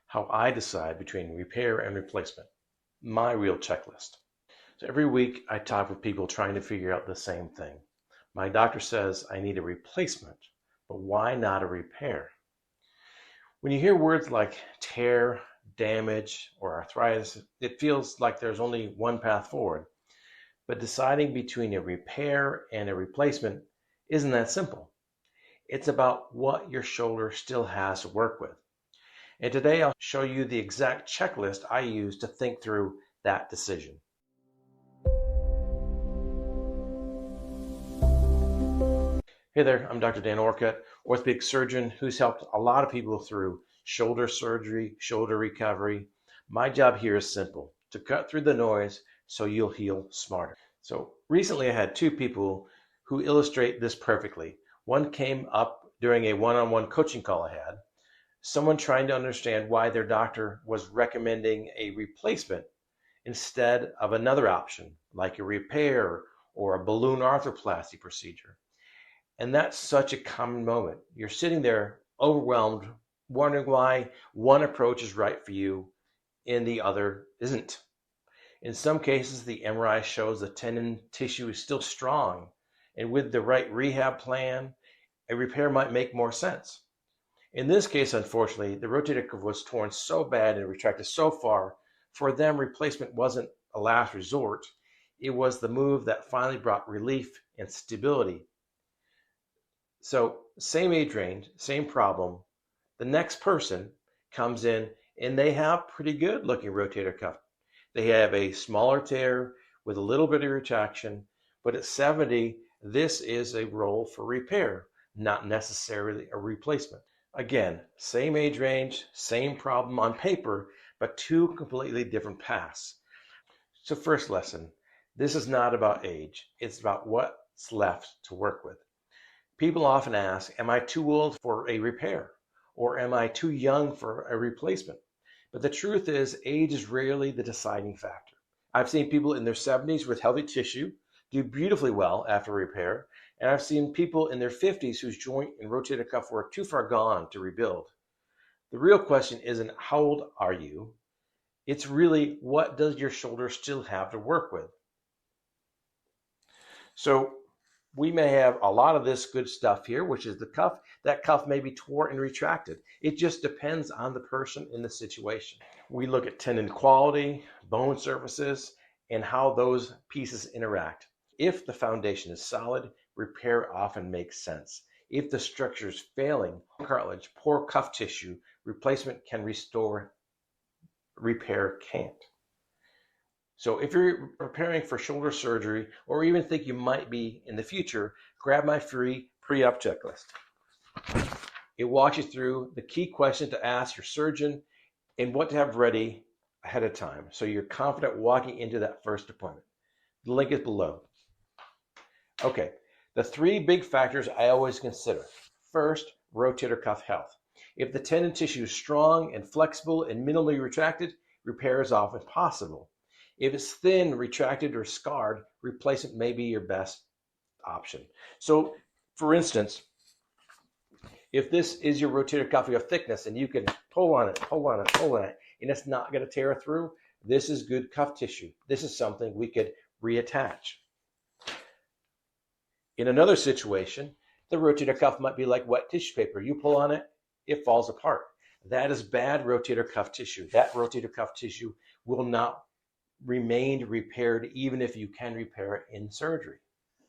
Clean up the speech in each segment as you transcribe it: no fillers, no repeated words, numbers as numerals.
how I decide between repair and replacement, my real checklist. So every week I talk with people trying to figure out the same thing. My doctor says I need a replacement, but why not a repair? When you hear words like tear, damage, or arthritis, it feels like there's only one path forward. But deciding between a repair and a replacement isn't that simple. It's about what your shoulder still has to work with. And today I'll show you the exact checklist I use to think through that decision. Hey there, I'm Dr. Dan Orcutt, orthopedic surgeon who's helped a lot of people through shoulder surgery, shoulder recovery. My job here is simple, to cut through the noise so you'll heal smarter. So recently I had two people who illustrate this perfectly. One came up during a one-on-one coaching call I had, someone trying to understand why their doctor was recommending a replacement instead of another option, like a repair or a balloon arthroplasty procedure. And that's such a common moment. You're sitting there overwhelmed, wondering why one approach is right for you and the other isn't. In some cases, the MRI shows the tendon tissue is still strong, and with the right rehab plan, a repair might make more sense. In this case, unfortunately, the rotator cuff was torn so bad and retracted so far, for them, replacement wasn't a last resort. It was the move that finally brought relief and stability. So same age range, same problem. The next person comes in and they have pretty good looking rotator cuff. They have a smaller tear with a little bit of retraction, but at 70, this is a role for repair, not necessarily a replacement. Again, same age range, same problem on paper, but two completely different paths. So first lesson, this is not about age. It's about what's left to work with. People often ask, am I too old for a repair? Or am I too young for a replacement? But the truth is, age is rarely the deciding factor. I've seen people in their 70s with healthy tissue do beautifully well after repair, and I've seen people in their 50s whose joint and rotator cuff were too far gone to rebuild. The real question isn't how old are you? It's really, what does your shoulder still have to work with? So we may have a lot of this good stuff here, which is the cuff. That cuff may be torn and retracted. It just depends on the person in the situation. We look at tendon quality, bone surfaces, and how those pieces interact. If the foundation is solid, repair often makes sense. If the structure is failing, cartilage, poor cuff tissue, replacement can restore, repair can't. So if you're preparing for shoulder surgery or even think you might be in the future, grab my free pre-op checklist. It walks you through the key questions to ask your surgeon and what to have ready ahead of time so you're confident walking into that first appointment. The link is below. Okay, the three big factors I always consider. First, rotator cuff health. If the tendon tissue is strong and flexible and minimally retracted, repair is often possible. If it's thin, retracted, or scarred, replacement may be your best option. So, for instance, if this is your rotator cuff of thickness and you can pull on it, and it's not going to tear through, this is good cuff tissue. This is something we could reattach. In another situation, the rotator cuff might be like wet tissue paper. You pull on it, it falls apart. That is bad rotator cuff tissue. That rotator cuff tissue will not remain repaired even if you can repair it in surgery.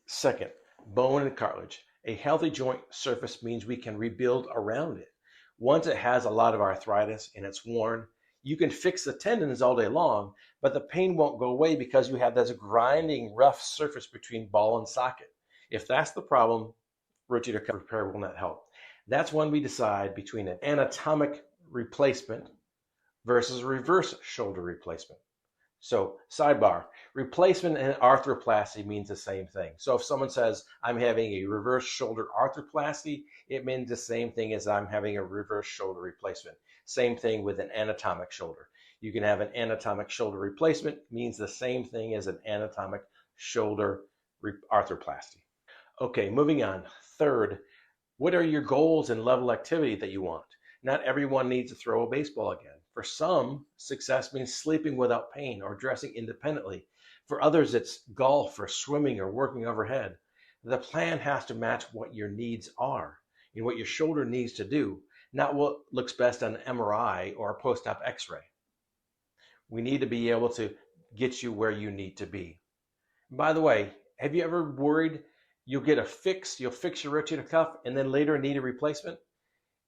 Second, bone and cartilage. A healthy joint surface means we can rebuild around it. Once it has a lot of arthritis and it's worn, you can fix the tendons all day long, but the pain won't go away because you have this grinding, rough surface between ball and socket. If that's the problem, rotator cuff repair will not help. That's when we decide between an anatomic replacement versus a reverse shoulder replacement. So sidebar, replacement and arthroplasty means the same thing. So if someone says, I'm having a reverse shoulder arthroplasty, it means the same thing as I'm having a reverse shoulder replacement. Same thing with an anatomic shoulder. You can have an anatomic shoulder replacement, means the same thing as an anatomic shoulder arthroplasty. Okay, moving on. Third, what are your goals and level activity that you want? Not everyone needs to throw a baseball again. For some, success means sleeping without pain or dressing independently. For others, it's golf or swimming or working overhead. The plan has to match what your needs are and what your shoulder needs to do, not what looks best on an MRI or a post-op x-ray. We need to be able to get you where you need to be. By the way, have you ever worried you'll fix your rotator cuff and then later need a replacement?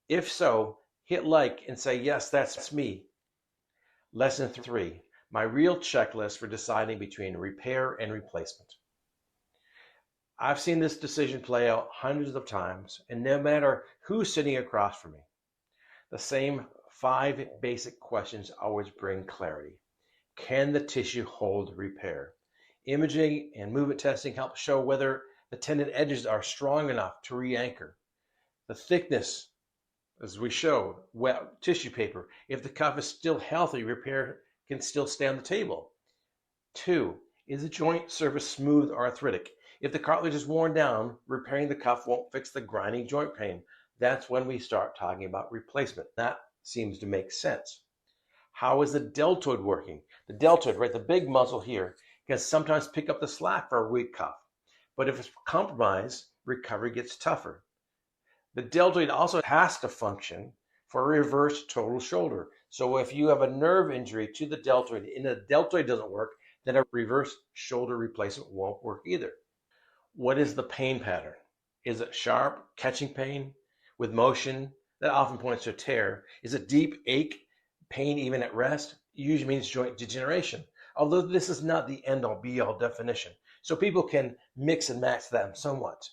If so, hit like and say, yes, that's me. Lesson 3, my real checklist for deciding between repair and replacement. I've seen this decision play out hundreds of times, and no matter who's sitting across from me, the same 5 basic questions always bring clarity. Can the tissue hold repair? Imaging and movement testing help show whether the tendon edges are strong enough to re-anchor. The thickness, as we showed, wet tissue paper. If the cuff is still healthy, repair can still stay on the table. 2, is the joint surface smooth or arthritic? If the cartilage is worn down, repairing the cuff won't fix the grinding joint pain. That's when we start talking about replacement. That seems to make sense. How is the deltoid working? The deltoid, right, the big muscle here, can sometimes pick up the slack for a weak cuff. But if it's compromised, recovery gets tougher. The deltoid also has to function for a reverse total shoulder. So if you have a nerve injury to the deltoid and the deltoid doesn't work, then a reverse shoulder replacement won't work either. What is the pain pattern? Is it sharp, catching pain with motion? That often points to a tear. Is it deep ache, pain even at rest? It usually means joint degeneration. Although this is not the end-all be-all definition. So people can mix and match them somewhat.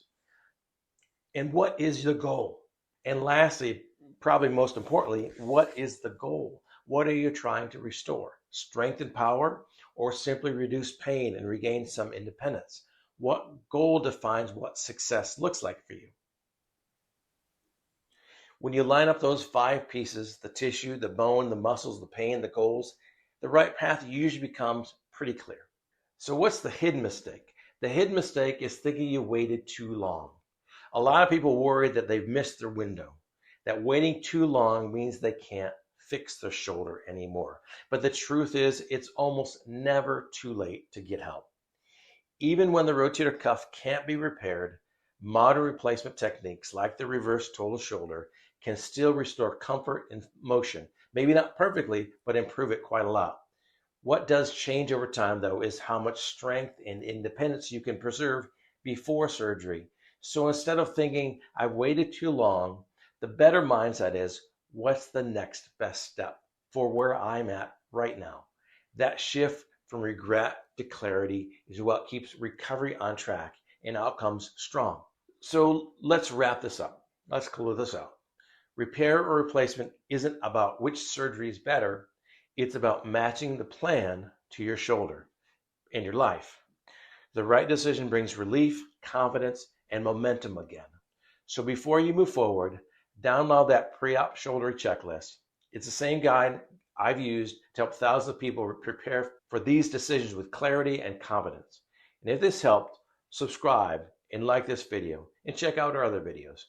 And what is the goal? And lastly, probably most importantly, what is the goal? What are you trying to restore? Strength and power, or simply reduce pain and regain some independence? What goal defines what success looks like for you? When you line up those 5 pieces, the tissue, the bone, the muscles, the pain, the goals, the right path usually becomes pretty clear. So what's the hidden mistake? The hidden mistake is thinking you waited too long. A lot of people worry that they've missed their window, that waiting too long means they can't fix their shoulder anymore. But the truth is, it's almost never too late to get help. Even when the rotator cuff can't be repaired, modern replacement techniques like the reverse total shoulder can still restore comfort and motion. Maybe not perfectly, but improve it quite a lot. What does change over time, though, is how much strength and independence you can preserve before surgery. So instead of thinking, I've waited too long, the better mindset is, what's the next best step for where I'm at right now? That shift from regret to clarity is what keeps recovery on track and outcomes strong. So let's wrap this up. Let's close this out. Repair or replacement isn't about which surgery is better. It's about matching the plan to your shoulder and your life. The right decision brings relief, confidence, and momentum again. So before you move forward, download that pre-op shoulder checklist. It's the same guide I've used to help thousands of people prepare for these decisions with clarity and confidence. And if this helped, subscribe and like this video and check out our other videos.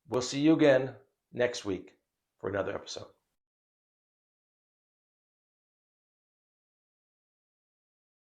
We'll see you again next week for another episode.